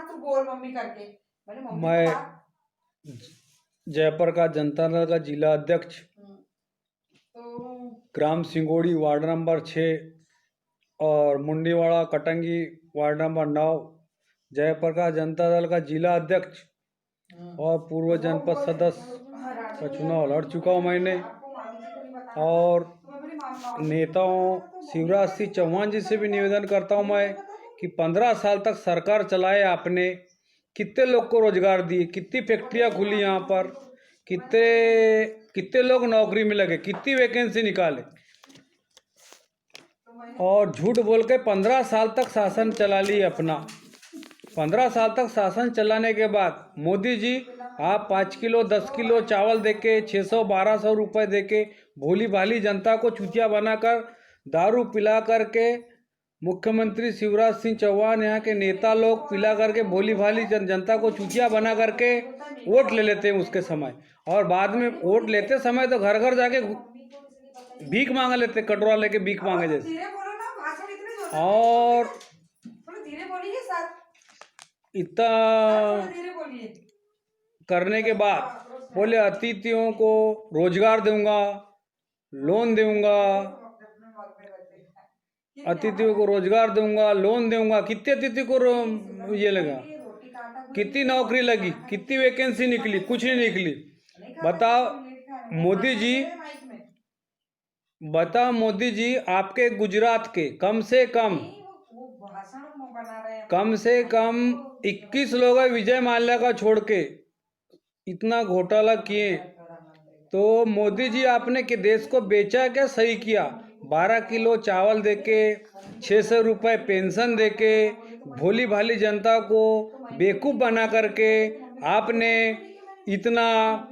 तू बोल मम्मी करके। मैंने मम्मी मैं को कहा। जयपुर का जनता दल का जिला अध्यक्ष, तो ग्राम सिंगोड़ी वार्ड नंबर 6 और मुंडीवाड़ा कटंगी वार्ड नंबर 9, जयपुर का जनता दल का जिला अध्यक्ष और पूर्व जनपद सदस्य का चुनाव लड़ चुका हूँ मैंने। और नेताओं शिवराज सिंह चौहान जी से भी निवेदन करता हूँ मैं कि 15 साल तक सरकार चलाए आपने, कितने लोग को रोजगार दिए, कितनी फैक्ट्रियाँ खुली यहाँ पर, कितने लोग नौकरी में लगे, कितनी वैकेंसी निकाले। और झूठ बोल के 15 साल तक शासन चला लिए अपना। 15 साल तक शासन चलाने के बाद मोदी जी आप 5 किलो 10 किलो चावल देके 600-1200 रुपये देके भोली भाली जनता को चूतिया बनाकर दारू पिला करके मुख्यमंत्री शिवराज सिंह चौहान यहाँ के नेता लोग पिला करके भोली भाली जनता को चूतिया बना करके वोट ले लेते हैं उसके समय। और बाद में वोट लेते समय तो घर घर जाके भीख मांग लेते, कटोरा लेके भीख मांगे जैसे। और इतना करने के बाद बोले अतिथियों को रोजगार दूंगा, लोन दूंगा, अतिथियों को रोजगार दूंगा, लोन दूंगा। कितने अतिथि को ये लगा, कितनी नौकरी लगी, कितनी वैकेंसी निकली? कुछ नहीं निकली। बताओ मोदी जी, आपके गुजरात के कम से कम 21 लोग हैं विजय माल्या का छोड़ के, इतना घोटाला किए। तो मोदी जी आपने के देश को बेचा क्या सही किया? 12 किलो चावल देके 600 रुपये पेंशन देके भोली भाली जनता को बेवकूफ़ बना करके आपने इतना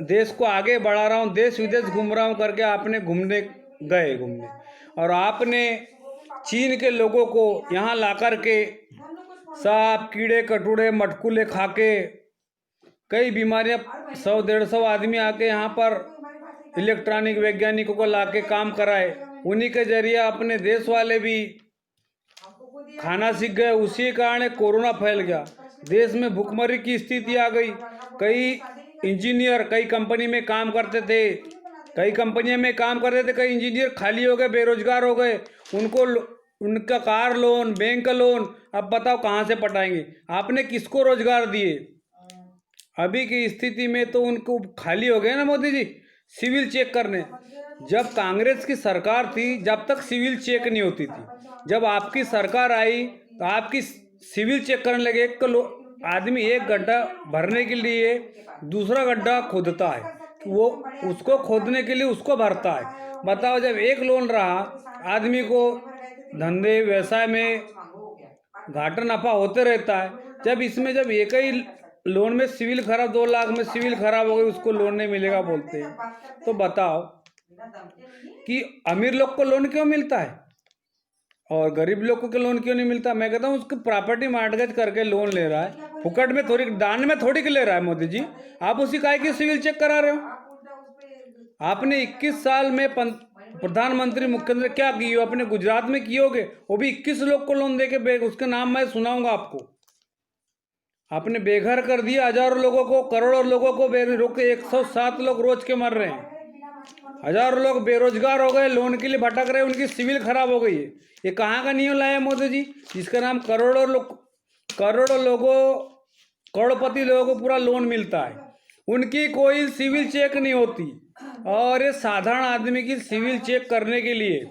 देश को आगे बढ़ा रहा हूँ, देश विदेश घूम रहा हूँ करके आपने घूमने और आपने चीन के लोगों को यहाँ ला करके सांप कीड़े कटूड़े मटकुले खा के कई बीमारियाँ 100-150 आदमी आके यहाँ पर इलेक्ट्रॉनिक वैज्ञानिकों को लाके काम कराए। उन्हीं के जरिए अपने देश वाले भी खाना सीख गए। उसी कारण कोरोना फैल गया, देश में भुखमरी की स्थिति आ गई। कई इंजीनियर कई कंपनी में काम करते थे, कई इंजीनियर खाली हो गए, बेरोजगार हो गए। उनका कार लोन, बैंक लोन अब बताओ कहाँ से पटाएंगे? आपने किसको रोजगार दिए? अभी की स्थिति में तो उनको खाली हो गए ना मोदी जी। सिविल चेक करने, जब कांग्रेस की सरकार थी जब तक सिविल चेक नहीं होती थी। जब आपकी सरकार आई तो आपकी सिविल चेक करने लगे। आदमी एक गड्ढा भरने के लिए दूसरा गड्ढा खोदता है, वो उसको खोदने के लिए उसको भरता है। बताओ, जब एक लोन रहा आदमी को धंधे व्यवसाय में घाटा नफा होते रहता है। जब एक ही लोन में सिविल खराब, 2 लाख में सिविल खराब हो गई, उसको लोन नहीं मिलेगा बोलते हैं। तो बताओ कि अमीर लोग को लोन क्यों मिलता है और गरीब लोग को लोन क्यों नहीं मिलता? मैं कहता हूँ उसकी प्रॉपर्टी मार्टगेज करके लोन ले रहा है, फुकट में थोड़ी, दान में थोड़ी के ले रहा है मोदी जी। आप उसी काय की सिविल चेक करा रहे हो? आपने 21 साल में प्रधानमंत्री मुख्यमंत्री क्या किए? अपने गुजरात में किए होगे, वो भी 21 लोग को लोन देके उसके नाम मैं सुनाऊंगा आपको। आपने बेघर कर दिया हजारों लोगों को, करोड़ों लोगों को रोके। 107 लोग रोज के मर रहे हैं, हजारों लोग बेरोजगार हो गए, लोन के लिए भटक रहे, उनकी सिविल खराब हो गई है। ये कहाँ का नियम लाया मोदी जी, जिसका नाम करोड़पति लोगों को पूरा लोन मिलता है, उनकी कोई सिविल चेक नहीं होती। और ये साधारण आदमी की सिविल चेक करने के लिए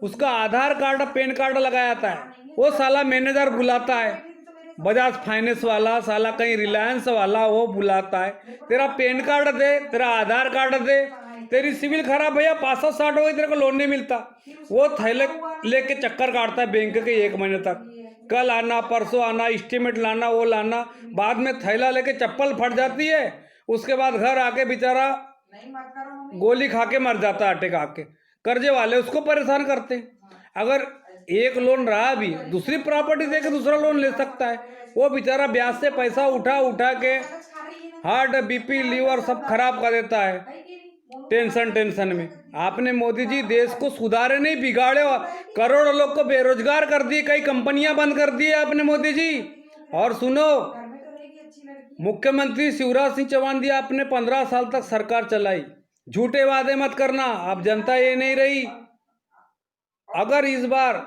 उसका आधार कार्ड पैन कार्ड लगाया जाता है। वो साला मैनेजर बुलाता है, बजाज फाइनेंस वाला, साला कहीं रिलायंस वाला, वो बुलाता है, तेरा पैन कार्ड दे, तेरा आधार कार्ड दे, तेरी सिविल खराब भैया 65-60 हो गई, तेरे को लोन नहीं मिलता। वो थैले लेके चक्कर काटता है बैंक के 1 महीने तक, कल आना परसों आना, एस्टीमेट लाना, वो लाना। बाद में थैला लेके चप्पल फट जाती है, उसके बाद घर आके बेचारा गोली खा के मर जाता है, अटैक आके। कर्जे वाले उसको परेशान करते हैं। अगर एक लोन रहा भी, दूसरी प्रॉपर्टी देके दूसरा लोन ले सकता है। वो बेचारा ब्याज से पैसा उठा के हार्ट, बीपी, लीवर सब खराब कर देता है। टेंशन में। आपने मोदी जी देश को सुधारे नहीं, बिगाड़े, और करोड़ों लोग को बेरोजगार कर दिए, कई कंपनियां बंद कर दी आपने मोदी जी। और सुनो, घर में तो रहेगी अच्छी लड़की। मुख्यमंत्री शिवराज सिंह चौहान जी, आपने 15 साल तक सरकार चलाई, झूठे वादे मत करना, अब जनता ये नहीं रही। अगर इस बार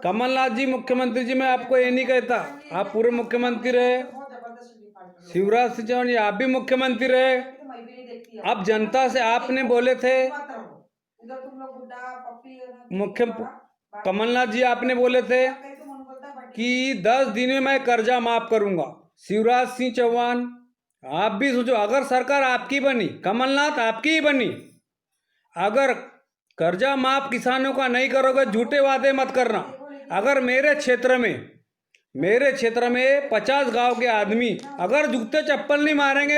कमलनाथ जी मुख्यमंत्री जी, मैं आपको ये नहीं कहता, आप पूरे मुख्यमंत्री रहे, बहुत जबरदस्त डिपार्टमेंट है। शिवराज सिंह चौहान जी आप भी मुख्यमंत्री रहे, तो मैं भी नहीं देखती अब जनता से आपने बोले थे, मत रहो उधर, तुम लोग गुड्डा पप्पी मुख्य कमलनाथ जी आपने बोले थे कि 10 दिन में मैं कर्जा माफ करूंगा। शिवराज सिंह चौहान, आप भी सोचो, अगर सरकार आपकी बनी, कमलनाथ आपकी ही बनी, अगर कर्जा माफ किसानों का नहीं करोगे, झूठे वादे मत करना। अगर मेरे क्षेत्र में 50 गांव के आदमी अगर जूते चप्पल नहीं मारेंगे,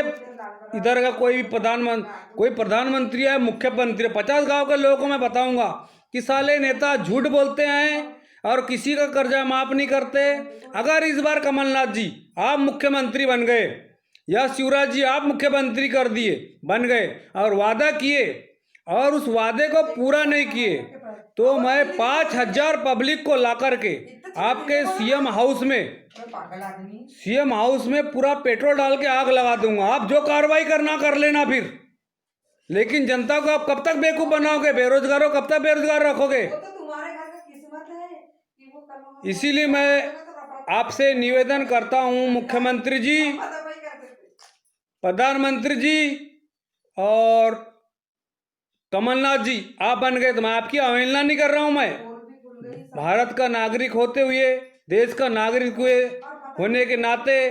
इधर का कोई प्रधानमंत्री है, मुख्यमंत्री है, 50 गांव के लोगों को मैं बताऊंगा कि साले नेता झूठ बोलते हैं और किसी का कर्जा माफ नहीं करते। अगर इस बार कमलनाथ जी आप मुख्यमंत्री बन गए, या शिवराज जी आप मुख्यमंत्री कर दिए, बन गए, और वादा किए और उस वादे को पूरा नहीं किए, तो मैं 5000 पब्लिक को ला करके आपके सीएम हाउस में पूरा पेट्रोल डाल के आग लगा दूंगा। आप जो कार्रवाई करना कर लेना फिर, लेकिन जनता को आप कब तक बेवकूफ बनाओगे? बेरोजगारों कब तक बेरोजगार रखोगे? वो तो तुम्हारे घर का किस्मत है कि वो कल इसीलिए मैं आपसे निवेदन करता हूं, मुख्यमंत्री जी, प्रधानमंत्री जी और कमलनाथ जी आप बन गए तो मैं आपकी अवहेलना नहीं कर रहा हूं। मैं भारत का नागरिक होते हुए, देश का नागरिक होने के नाते,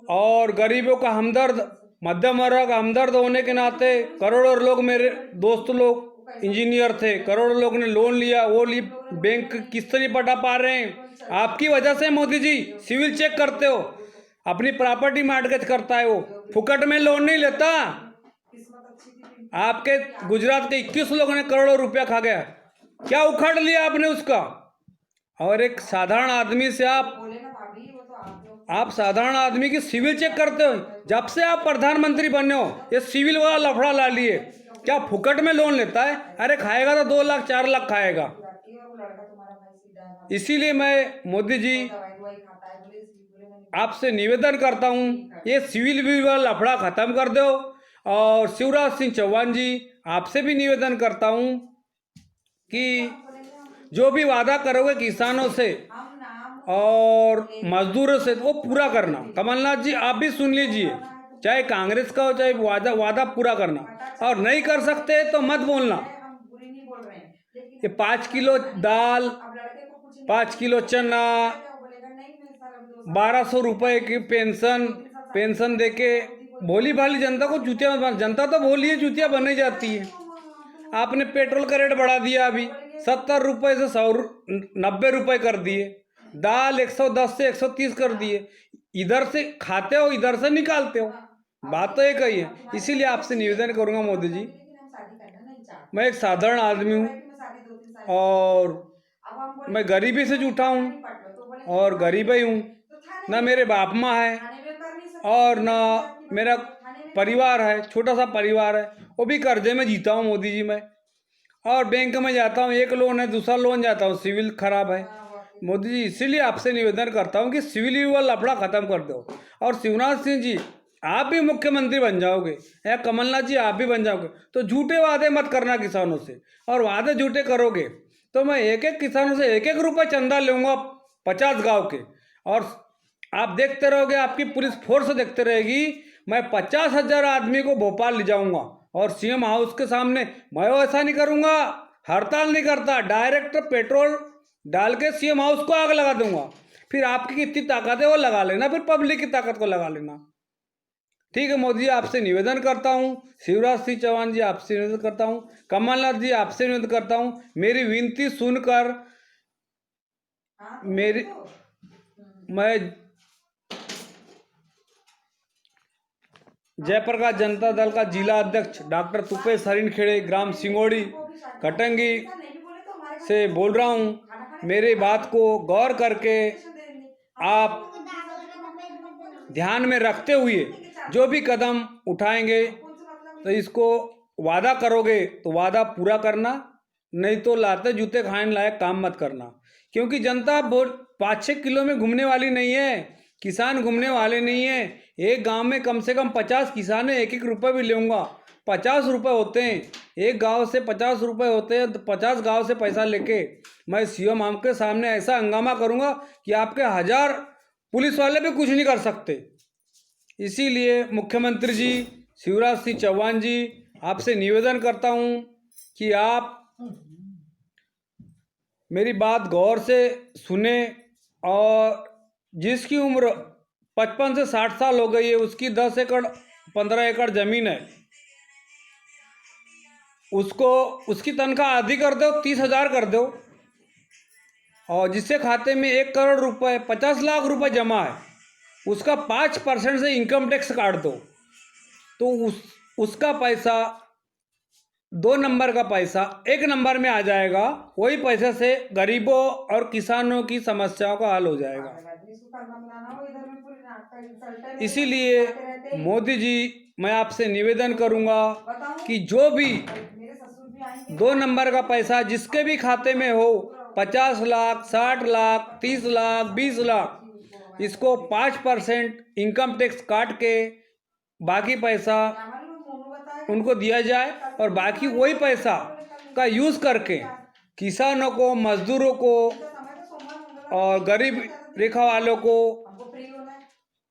और गरीबों का हमदर्द, मध्यम वर्ग का हमदर्द होने के नाते, करोड़ों लोग, मेरे दोस्त लोग इंजीनियर थे, करोड़ों लोग ने लोन लिया, वो बैंक किस्त नहीं पटा पा रहे हैं आपकी वजह से। मोदी जी सिविल चेक करते हो, अपनी प्रॉपर्टी मॉर्गेज करता है, वो फुकट में लोन नहीं लेता। आपके गुजरात के 21 लोगों ने करोड़ों रुपया खा गया, क्या उखाड़ लिया आपने उसका? और एक साधारण आदमी से आप साधारण आदमी की सिविल चेक करते हो? जब से आप प्रधानमंत्री बने हो ये सिविल वाला लफड़ा ला लिए। क्या फुकट में लोन लेता है? अरे खाएगा तो 2 लाख 4 लाख खाएगा। इसीलिए मैं मोदी जी आपसे निवेदन करता हूं, ये सिविल वाला लफड़ा खत्म कर दो। और शिवराज सिंह चौहान जी आपसे भी निवेदन करता हूं कि जो भी वादा करोगे किसानों से और मजदूरों से वो पूरा करना। कमलनाथ जी आप भी सुन लीजिए, चाहे कांग्रेस का हो चाहे वादा पूरा करना, और नहीं कर सकते तो मत बोलना। ये 5 किलो दाल, 5 किलो चना, 1200 रुपए की पेंशन देके भोली भाली जनता को चूतिया, जनता तो भोली है, चूतिया बन जाती है। आपने पेट्रोल का रेट बढ़ा दिया, अभी 70 रुपए से 90 रुपए कर दिए, दाल 110 से 130 कर दिए। इधर से खाते हो, इधर से निकालते हो, बात तो एक ही है। इसीलिए आपसे निवेदन करूंगा मोदी जी, मैं एक साधारण आदमी हूँ और मैं गरीबी से जूठा हूँ और गरीब ही हूँ, ना मेरे बाप माँ है और ना मेरा परिवार है, छोटा सा परिवार है, वो भी कर्जे में जीता हूँ मोदी जी मैं। और बैंक में जाता हूँ, एक लोन है, दूसरा लोन जाता हूँ, सिविल खराब है मोदी जी। इसीलिए आपसे निवेदन करता हूँ कि सिविल वाला लफड़ा खत्म कर दो। और शिवराज सिंह जी आप भी मुख्यमंत्री बन जाओगे या कमलनाथ जी आप भी बन जाओगे तो झूठे वादे मत करना किसानों से, और वादे झूठे करोगे तो मैं एक एक किसानों से 1-1 रुपये चंदा लूँगा 50 गाँव के, और आप देखते रहोगे, आपकी पुलिस फोर्स देखते रहेगी। मैं 50,000 आदमी को भोपाल ले जाऊंगा और सीएम हाउस के सामने, मैं ऐसा नहीं करूंगा, हड़ताल नहीं करता, डायरेक्ट पेट्रोल डाल के सीएम हाउस को आग लगा दूंगा। फिर आपकी कितनी ताकत है वो लगा लेना, फिर पब्लिक की ताकत को लगा लेना। ठीक है मोदी जी आपसे निवेदन करता हूँ, शिवराज सिंह चौहान जी आपसे निवेदन करता हूँ, कमलनाथ जी आपसे निवेदन करता हूँ, मेरी विनती सुनकर मैं जयप्रकाश जनता दल का जिला अध्यक्ष डॉक्टर तुपेश हरिणखेड़े, ग्राम सिंगोड़ी कटंगी से बोल रहा हूँ। मेरी बात को गौर करके आप ध्यान में रखते हुए जो भी कदम उठाएंगे तो इसको वादा करोगे तो वादा पूरा करना, नहीं तो लाते जूते खाने लायक काम मत करना। क्योंकि जनता बहुत 5-6 किलो में घूमने वाली नहीं है, किसान घूमने वाले नहीं है। एक गांव में कम से कम 50 किसान है, 1-1 रुपये भी लूँगा, 50 रुपये होते हैं। एक गांव से 50 रुपये होते हैं, तो 50 गांव से पैसा लेके मैं सीएम आपके सामने ऐसा हंगामा करूँगा कि आपके 1000 पुलिस वाले भी कुछ नहीं कर सकते। इसीलिए मुख्यमंत्री जी शिवराज सिंह चौहान जी, आपसे निवेदन करता हूँ कि आप मेरी बात गौर से सुने, और जिसकी उम्र 55 से 60 साल हो गई है, उसकी 10 एकड़ 15 एकड़ ज़मीन है, उसको उसकी तनख्वाह आधी कर दो, 30,000 कर दो, और जिससे खाते में 1 करोड़ रुपए 50 लाख रुपए जमा है, उसका 5% से इनकम टैक्स काट दो, तो उसका पैसा 2 नंबर का पैसा 1 नंबर में आ जाएगा। वही पैसे से गरीबों और किसानों की समस्याओं का हल हो जाएगा। इसीलिए मोदी जी, मैं आपसे निवेदन करूंगा कि जो भी 2 नंबर का पैसा जिसके भी खाते में हो, 50 लाख, 60 लाख, 30 लाख, 20 लाख, इसको 5% इनकम टैक्स काट के बाकी पैसा उनको दिया जाए, और बाकी वही पैसा का यूज़ करके किसानों को, मजदूरों को और गरीब रेखा वालों को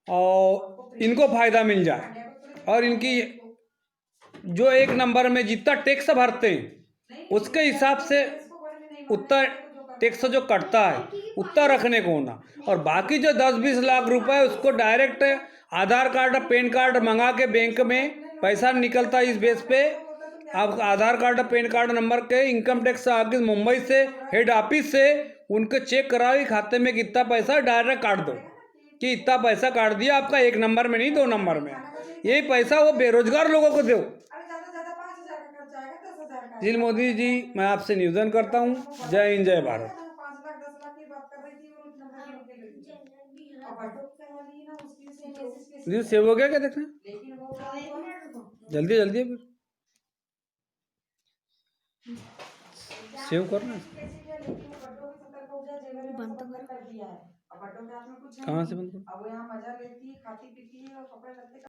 और इनको फ़ायदा मिल जाए। और इनकी जो 1 नंबर में जितना टैक्स भरते हैं उसके हिसाब से उतना टैक्स जो कटता है उतना रखने को होना, और बाकी जो 10-20 लाख रुपए उसको डायरेक्ट आधार कार्ड, पैन कार्ड मंगा के बैंक में पैसा निकलता है। इस बेस पे आप आधार कार्ड, पैन कार्ड नंबर के इनकम टैक्स आके मुंबई से हेड ऑफिस से उनके चेक कराओ खाते में कितना पैसा, डायरेक्ट काट दो कि इतना पैसा काट दिया आपका, 1 नंबर में नहीं 2 नंबर में। यही पैसा वो बेरोजगार लोगों को दो। जी मोदी जी, मैं आपसे निवेदन करता हूँ। जय हिंद, जय भारत। 5 लाख 10 लाख की बात कर रही थी और उतना बड़ी निकल रही थी। और बटोक करवानी है ना, उसकी जी सेव हो गया क्या, देखना लेकिन वो जल्दी जल्दी फिर सेव करना। बंद कर दिया है। अब बटोक के हाथ में कुछ है कहाँ नहीं। से बंद करूं? अब वो यहाँ मजा लेती है, खाती पीती है और कपड़े लत्ते